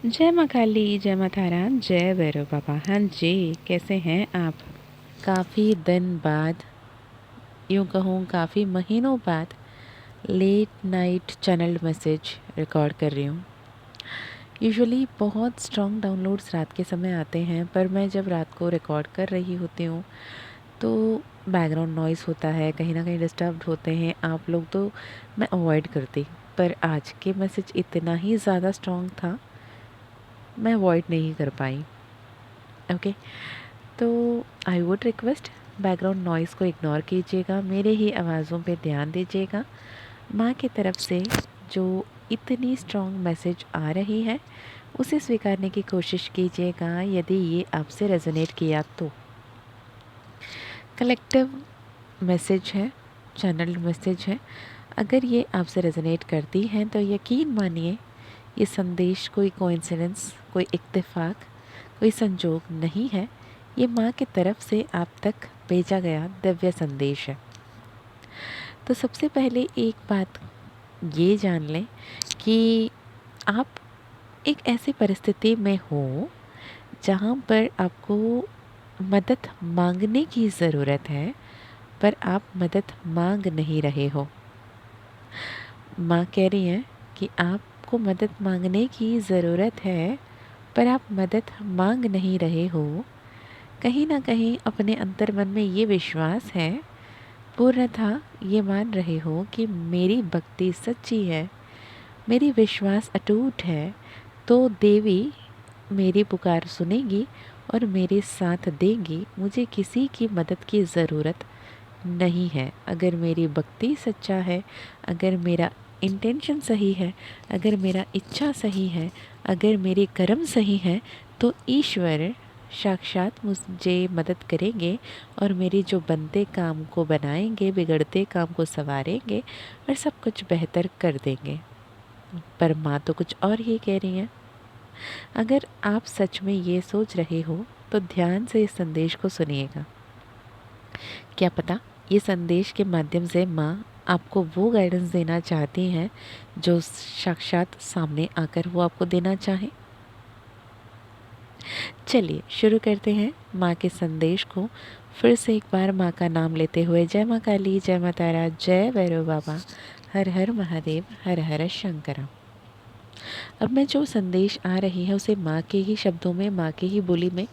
जय माँ काली, जय माँ तारा, जय भैरव बाबा। हाँ जी, कैसे हैं आप? काफ़ी दिन बाद, यूँ कहूँ काफ़ी महीनों बाद late night channelled message record कर रही हूँ। यूजुअली बहुत स्ट्रॉन्ग डाउनलोड्स रात के समय आते हैं, पर मैं जब रात को रिकॉर्ड कर रही होती हूँ तो बैकग्राउंड नॉइज़ होता है, कहीं ना कहीं डिस्टर्ब होते हैं आप लोग, तो मैं अवॉइड करती। पर आज के मैसेज इतना ही ज़्यादा स्ट्रॉन्ग था, मैं अवॉइड नहीं कर पाई। ओके, तो I would request background noise को इग्नोर कीजिएगा, मेरे ही आवाज़ों पे ध्यान दीजिएगा। माँ की तरफ से जो इतनी स्ट्रॉन्ग मैसेज आ रही है उसे स्वीकारने की कोशिश कीजिएगा, यदि ये आपसे रेजोनेट किया तो। कलेक्टिव मैसेज है, चैनल्ड मैसेज है। अगर ये आपसे रेजोनेट करती हैं तो यकीन मानिए ये संदेश कोई कोइंसिडेंस, कोई इत्तेफाक, कोई संजोग नहीं है। ये माँ की तरफ से आप तक भेजा गया दिव्य संदेश है। तो सबसे पहले एक बात ये जान लें कि आप एक ऐसी परिस्थिति में हो जहाँ पर आपको मदद मांगने की ज़रूरत है, पर आप मदद मांग नहीं रहे हो। माँ कह रही हैं कि आपको मदद मांगने की ज़रूरत है, पर आप मदद मांग नहीं रहे हो। कहीं ना कहीं अपने अंतर्मन में ये विश्वास है, पूर्णतः ये मान रहे हो कि मेरी भक्ति सच्ची है, मेरी विश्वास अटूट है, तो देवी मेरी पुकार सुनेगी और मेरे साथ देगी। मुझे किसी की मदद की ज़रूरत नहीं है। अगर मेरी भक्ति सच्चा है, अगर मेरा इंटेंशन सही है, अगर मेरा इच्छा सही है, अगर मेरे कर्म सही हैं, तो ईश्वर साक्षात मुझे मदद करेंगे और मेरे जो बनते काम को बनाएंगे, बिगड़ते काम को संवारेंगे और सब कुछ बेहतर कर देंगे। पर माँ तो कुछ और ही कह रही हैं। अगर आप सच में ये सोच रहे हो तो ध्यान से इस संदेश को सुनिएगा। क्या पता ये संदेश के माध्यम से माँ आपको वो गाइडेंस देना चाहती हैं जो साक्षात सामने आकर वो आपको देना चाहे। चलिए शुरू करते हैं माँ के संदेश को। फिर से एक बार माँ का नाम लेते हुए, जय माँ काली, जय माँ तारा, जय भैरव बाबा, हर हर महादेव, हर हर शंकरा। अब मैं जो संदेश आ रही है उसे माँ के ही शब्दों में, माँ की ही बोली में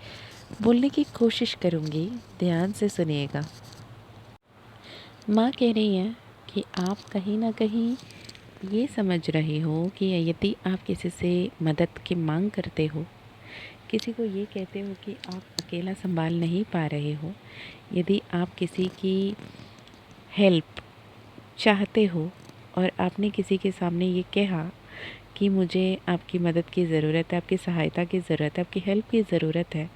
बोलने की कोशिश करूँगी। ध्यान से सुनिएगा। माँ कह रही हैं कि आप कहीं ना कहीं ये समझ रहे हो कि यदि आप किसी से मदद की मांग करते हो, किसी को ये कहते हो कि आप अकेला संभाल नहीं पा रहे हो, यदि आप किसी की हेल्प चाहते हो और आपने किसी के सामने ये कहा कि मुझे आपकी मदद की ज़रूरत है, आपकी सहायता की ज़रूरत है, आपकी हेल्प की ज़रूरत है,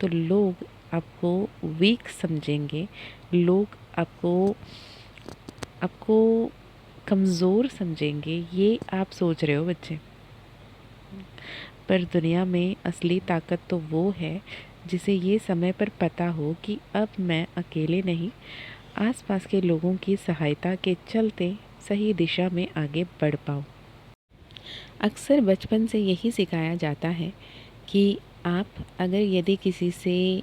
तो लोग आपको वीक समझेंगे, लोग आपको आपको कमज़ोर समझेंगे। ये आप सोच रहे हो बच्चे, पर दुनिया में असली ताकत तो वो है जिसे ये समय पर पता हो कि अब मैं अकेले नहीं, आसपास के लोगों की सहायता के चलते सही दिशा में आगे बढ़ पाऊँ। अक्सर बचपन से यही सिखाया जाता है कि आप अगर यदि किसी से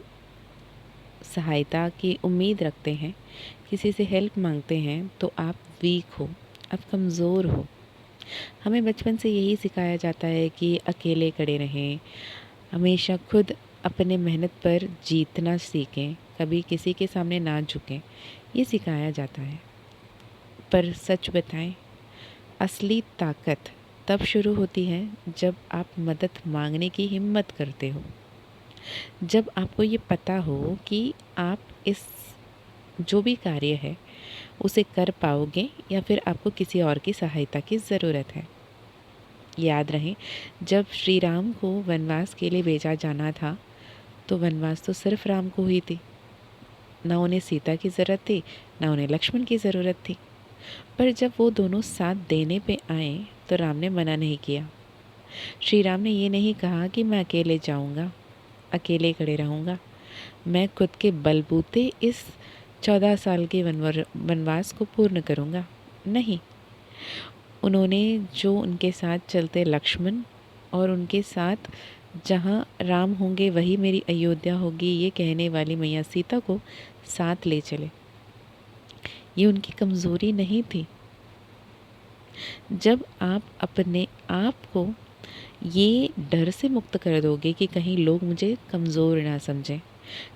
सहायता की उम्मीद रखते हैं, किसी से हेल्प मांगते हैं, तो आप वीक हो, आप कमज़ोर हो। हमें बचपन से यही सिखाया जाता है कि अकेले खड़े रहें, हमेशा खुद अपने मेहनत पर जीतना सीखें, कभी किसी के सामने ना झुकें, ये सिखाया जाता है। पर सच बताएं, असली ताकत तब शुरू होती है जब आप मदद मांगने की हिम्मत करते हो, जब आपको ये पता हो कि आप इस जो भी कार्य है उसे कर पाओगे या फिर आपको किसी और की सहायता की ज़रूरत है। याद रहे, जब श्री राम को वनवास के लिए भेजा जाना था तो वनवास तो सिर्फ राम को हुई थी, ना उन्हें सीता की ज़रूरत थी, ना उन्हें लक्ष्मण की ज़रूरत थी। पर जब वो दोनों साथ देने पे आए तो राम ने मना नहीं किया। श्री राम ने ये नहीं कहा कि मैं अकेले जाऊंगा, अकेले खड़े रहूंगा, मैं खुद के बलबूते इस 14 साल के वनवास को पूर्ण करूंगा। नहीं, उन्होंने जो उनके साथ चलते लक्ष्मण और उनके साथ जहाँ राम होंगे वही मेरी अयोध्या होगी, ये कहने वाली मैया सीता को साथ ले चले। ये उनकी कमज़ोरी नहीं थी। जब आप अपने आप को ये डर से मुक्त कर दोगे कि कहीं लोग मुझे कमज़ोर ना समझें,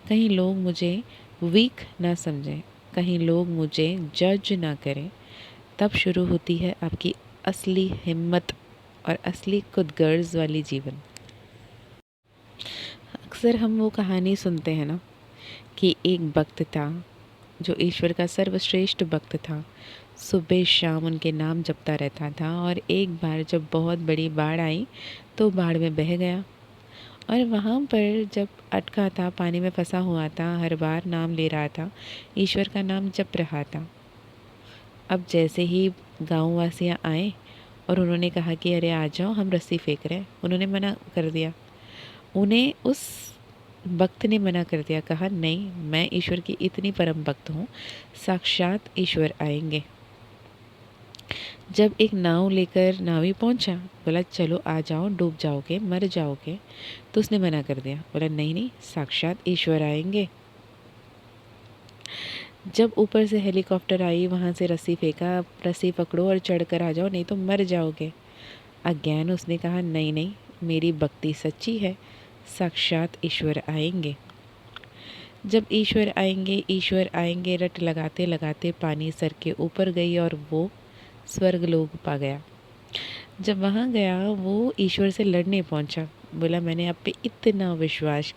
कहीं लोग मुझे वीक ना समझें, कहीं लोग मुझे जज ना करें, तब शुरू होती है आपकी असली हिम्मत और असली खुदगर्ज वाली जीवन। अक्सर हम वो कहानी सुनते हैं ना कि एक भक्त था जो ईश्वर का सर्वश्रेष्ठ भक्त था, सुबह शाम उनके नाम जपता रहता था, और एक बार जब बहुत बड़ी बाढ़ आई तो बाढ़ में बह गया, और वहाँ पर जब अटका था, पानी में फंसा हुआ था, हर बार नाम ले रहा था, ईश्वर का नाम जप रहा था। अब जैसे ही गाँव वासियाँ आए और उन्होंने कहा कि अरे आ जाओ, हम रस्सी फेंक रहे हैं, उन्होंने मना कर दिया। उन्हें उस भक्त ने मना कर दिया, कहा नहीं, मैं ईश्वर की इतनी परम भक्त हूँ, साक्षात ईश्वर आएंगे। जब एक नाव लेकर नावी पहुँचा, बोला चलो आ जाओ, डूब जाओगे, मर जाओगे, तो उसने मना कर दिया, बोला नहीं नहीं, साक्षात ईश्वर आएंगे। जब ऊपर से हेलीकॉप्टर आई, वहाँ से रस्सी फेंका, रस्सी पकड़ो और चढ़कर आ जाओ, नहीं तो मर जाओगे। अगेन उसने कहा नहीं नहीं, मेरी भक्ति सच्ची है, साक्षात ईश्वर आएंगे। जब ईश्वर आएंगे रट लगाते लगाते पानी सर के ऊपर गई और वो स्वर्ग लोक पा गया। जब वहाँ गया वो ईश्वर से लड़ने पहुँचा, बोला मैंने आप पे इतना विश्वास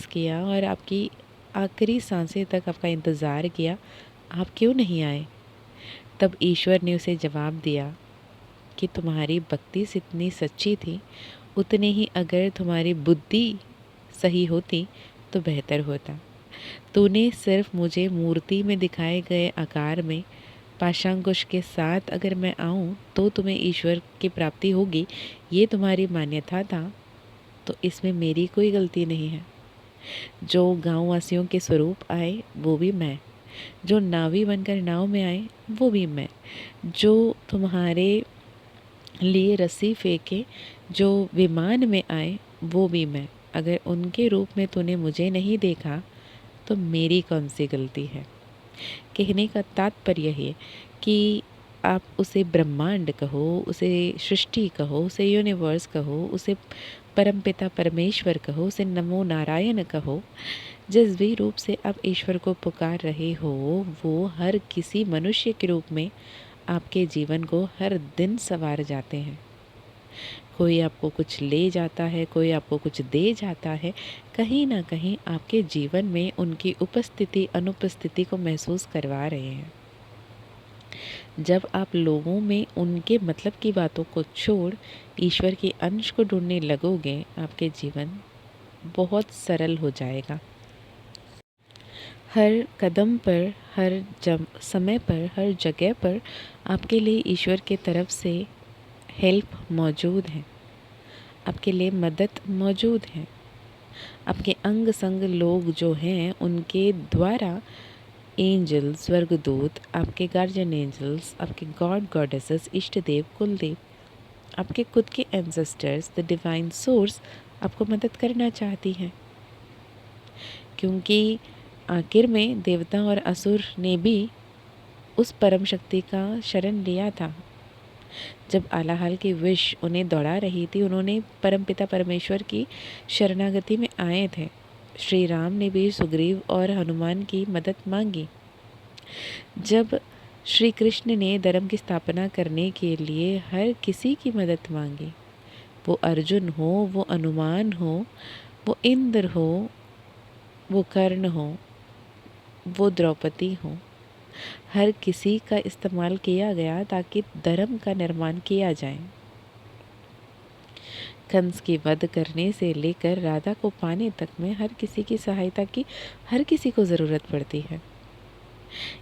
किया और आपकी आखिरी सांसें तक आपका इंतज़ार किया, आप क्यों नहीं आए? तब ईश्वर ने उसे जवाब दिया कि तुम्हारी भक्ति जितनी सच्ची थी, उतने ही अगर तुम्हारी बुद्धि सही होती तो बेहतर होता। तूने सिर्फ मुझे मूर्ति में दिखाए गए आकार में पाशांकुश के साथ अगर मैं आऊँ तो तुम्हें ईश्वर की प्राप्ति होगी, ये तुम्हारी मान्यता था, तो इसमें मेरी कोई गलती नहीं है। जो गाँव वासियों के स्वरूप आए वो भी मैं, जो नावी बनकर नाव में आए वो भी मैं, जो तुम्हारे लिए रस्सी फेंके, जो विमान में आए वो भी मैं। अगर उनके रूप में तूने मुझे नहीं देखा तो मेरी कौन सी गलती है? कहने का तात्पर्य है कि आप उसे ब्रह्मांड कहो, उसे सृष्टि कहो, उसे यूनिवर्स कहो, उसे परमपिता परमेश्वर कहो, उसे नमो नारायण कहो, जिस भी रूप से आप ईश्वर को पुकार रहे हो, वो हर किसी मनुष्य के रूप में आपके जीवन को हर दिन संवार जाते हैं। कोई आपको कुछ ले जाता है, कोई आपको कुछ दे जाता है, कहीं ना कहीं आपके जीवन में उनकी उपस्थिति अनुपस्थिति को महसूस करवा रहे हैं। जब आप लोगों में उनके मतलब की बातों को छोड़ ईश्वर के अंश को ढूंढने लगोगे, आपके जीवन बहुत सरल हो जाएगा। हर कदम पर, हर समय पर, हर जगह पर आपके लिए ईश्वर के तरफ से हेल्प मौजूद है, आपके लिए मदद मौजूद है। आपके अंग संग लोग जो हैं उनके द्वारा एंजल, स्वर्गदूत, आपके गार्जियन एंजल्स, आपके गॉड गॉडेसेस, इष्ट देव, कुल देव, आपके खुद के एंसेस्टर्स, द डिवाइन सोर्स आपको मदद करना चाहती हैं। क्योंकि आखिर में देवता और असुर ने भी उस परम शक्ति का शरण लिया था। जब आलाहल की विष उन्हें दौड़ा रही थी, उन्होंने परमपिता परमेश्वर की शरणागति में आए थे। श्री राम ने भी सुग्रीव और हनुमान की मदद मांगी। जब श्री कृष्ण ने धर्म की स्थापना करने के लिए हर किसी की मदद मांगी, वो अर्जुन हो, वो हनुमान हो, वो इंद्र हो, वो कर्ण हो, वो द्रौपदी हो, हर किसी का इस्तेमाल किया गया ताकि धर्म का निर्माण किया जाए। कंस की वध करने से लेकर राधा को पाने तक में हर किसी की सहायता की हर किसी को ज़रूरत पड़ती है।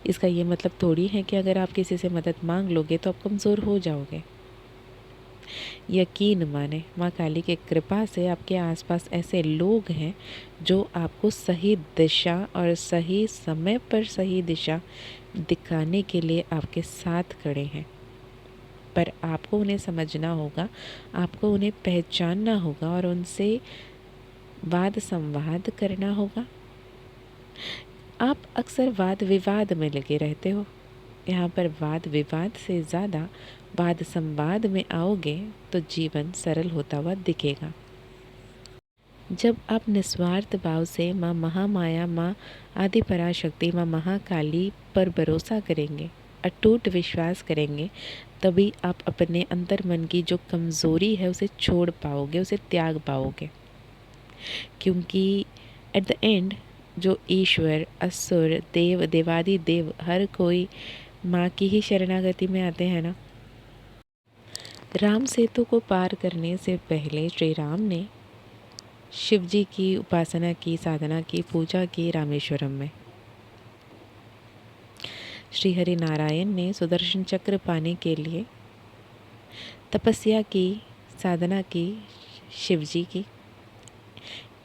इसका ये मतलब थोड़ी है कि अगर आप किसी से मदद मांग लोगे तो आप कमज़ोर हो जाओगे। यकीन माने, माँ काली की कृपा से आपके आसपास ऐसे लोग हैं जो आपको सही दिशा और सही समय पर सही दिशा दिखाने के लिए आपके साथ खड़े हैं। पर आपको उन्हें समझना होगा, आपको उन्हें पहचानना होगा और उनसे वाद संवाद करना होगा। आप अक्सर वाद विवाद में लगे रहते हो। यहाँ पर वाद विवाद से ज़्यादा वाद संवाद में आओगे तो जीवन सरल होता हुआ दिखेगा। जब आप निस्वार्थ भाव से माँ महामाया, माँ आदि पराशक्ति, माँ महाकाली पर भरोसा करेंगे, अटूट विश्वास करेंगे, तभी आप अपने अंतर मन की जो कमज़ोरी है उसे छोड़ पाओगे, उसे त्याग पाओगे। क्योंकि एट द एंड जो ईश्वर, असुर, देव, देवादि देव हर कोई माँ की ही शरणागति में आते हैं ना। राम सेतु को पार करने से पहले श्री राम ने शिव जी की उपासना की, साधना की, पूजा की रामेश्वरम में। श्री हरि नारायण ने सुदर्शन चक्र पाने के लिए तपस्या की, साधना की शिव जी की।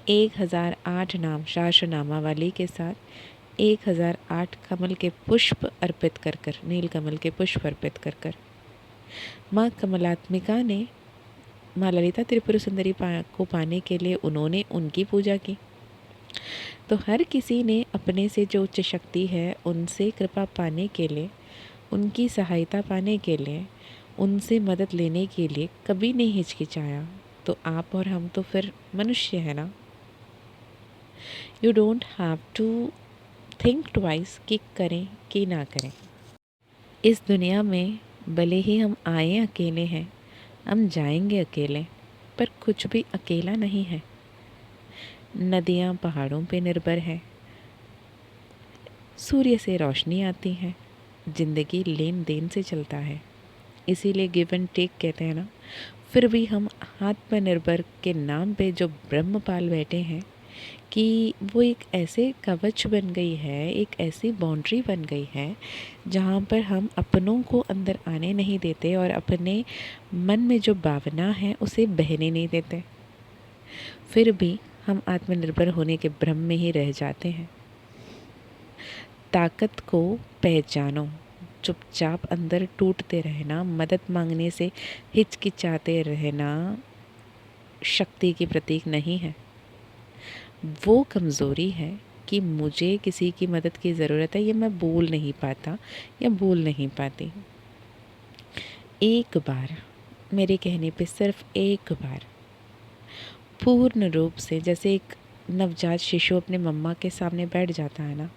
1008 नाम सहस्रनामावली के साथ 1008 कमल के पुष्प अर्पित कर कर, नील कमल के पुष्प अर्पित कर कर माँ कमलात्मिका ने माँ ललिता त्रिपुर सुंदरी को पाने के लिए उन्होंने उनकी पूजा की। तो हर किसी ने अपने से जो उच्च शक्ति है उनसे कृपा पाने के लिए, उनकी सहायता पाने के लिए, उनसे मदद लेने के लिए कभी नहीं हिचकिचाया। तो आप और हम तो फिर मनुष्य है ना। You don't have to think twice कि करें कि ना करें। इस दुनिया में भले ही हम आए अकेले हैं, हम जाएंगे अकेले, पर कुछ भी अकेला नहीं है। नदियाँ पहाड़ों पे निर्भर है, सूर्य से रोशनी आती है, जिंदगी लेन देन से चलता है, इसीलिए गिव एंड टेक कहते हैं ना। फिर भी हम आत्मनिर्भर के नाम पे जो ब्रह्म पाल बैठे हैं कि वो एक ऐसे कवच बन गई है, एक ऐसी बाउंड्री बन गई है जहाँ पर हम अपनों को अंदर आने नहीं देते और अपने मन में जो भावना है उसे बहने नहीं देते। फिर भी हम आत्मनिर्भर होने के भ्रम में ही रह जाते हैं। ताकत को पहचानो, चुपचाप अंदर टूटते रहना, मदद मांगने से हिचकिचाते रहना शक्ति की प्रतीक नहीं है। वो कमज़ोरी है कि मुझे किसी की मदद की ज़रूरत है, ये मैं बोल नहीं पाता या बोल नहीं पाती। एक बार मेरे कहने पे सिर्फ एक बार पूर्ण रूप से, जैसे एक नवजात शिशु अपने मम्मा के सामने बैठ जाता है ना,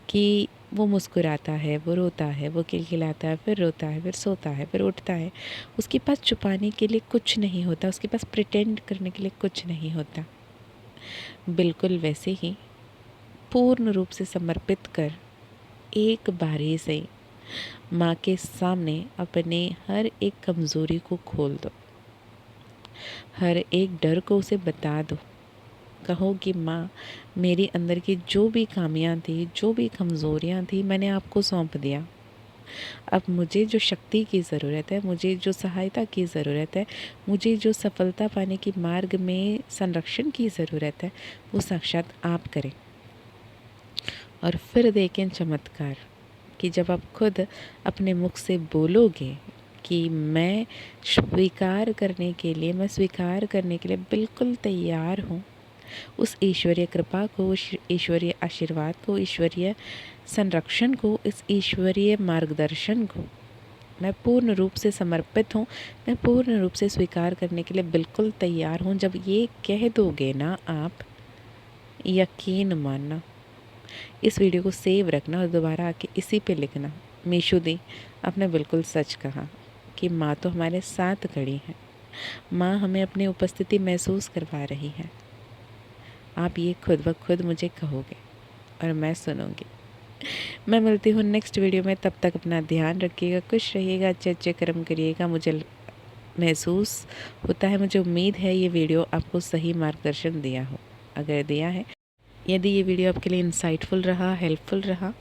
कि वो मुस्कुराता है, वो रोता है, वो किलकिलाता है, फिर रोता है, फिर सोता है, फिर उठता है। उसके पास छुपाने के लिए कुछ नहीं होता, उसके पास प्रिटेंड करने के लिए कुछ नहीं होता। बिल्कुल वैसे ही पूर्ण रूप से समर्पित कर एक बारी से माँ के सामने अपने हर एक कमज़ोरी को खोल दो, हर एक डर को उसे बता दो। कहो कि माँ, मेरे अंदर की जो भी खामियां थी, जो भी कमज़ोरियां थी, मैंने आपको सौंप दिया। अब मुझे जो शक्ति की ज़रूरत है, मुझे जो सहायता की ज़रूरत है, मुझे जो सफलता पाने की मार्ग में संरक्षण की ज़रूरत है, वो साक्षात आप करें। और फिर देखें चमत्कार कि जब आप खुद अपने मुख से बोलोगे कि मैं स्वीकार करने के लिए, मैं स्वीकार करने के लिए बिल्कुल तैयार हूँ, उस ईश्वरीय कृपा को, उस ईश्वरीय आशीर्वाद को, ईश्वरीय संरक्षण को, इस ईश्वरीय मार्गदर्शन को मैं पूर्ण रूप से समर्पित हूँ, मैं पूर्ण रूप से स्वीकार करने के लिए बिल्कुल तैयार हूँ। जब ये कह दोगे ना आप, यकीन मानना, इस वीडियो को सेव रखना और दोबारा आके इसी पे लिखना, मीशू दी आपने बिल्कुल सच कहा कि माँ तो हमारे साथ खड़ी है, माँ हमें अपनी उपस्थिति महसूस करवा रही है। आप ये खुद ब खुद मुझे कहोगे और मैं सुनूंगी। मैं मिलती हूँ नेक्स्ट वीडियो में, तब तक अपना ध्यान रखिएगा, खुश रहिएगा, अच्छे अच्छे कर्म करिएगा। मुझे महसूस होता है, मुझे उम्मीद है ये वीडियो आपको सही मार्गदर्शन दिया हो। अगर दिया है, यदि ये वीडियो आपके लिए इंसाइटफुल रहा, हेल्पफुल रहा,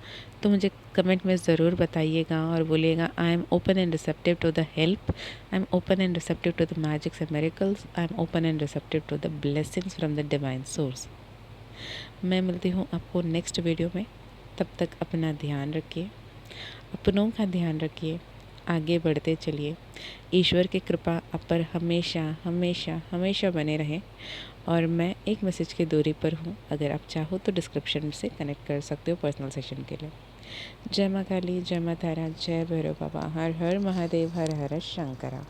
तो मुझे कमेंट में ज़रूर बताइएगा और बोलिएगा I am open and receptive to the help, I am open and receptive to the magics and miracles, I am open and receptive to the blessings from the divine source. मैं मिलती हूँ आपको next video में, तब तक अपना ध्यान रखिए, अपनों का ध्यान रखिए, आगे बढ़ते चलिए। ईश्वर की कृपा आप पर हमेशा हमेशा हमेशा बने रहे। और मैं एक मैसेज की दूरी पर हूँ, अगर आप चाहो तो डिस्क्रिप्शन से कनेक्ट कर सकते हो पर्सनल सेशन के लिए। जय माँ काली, जय माँ तारा, जय भैरव बाबा, हर हर महादेव, हर हर शंकरा।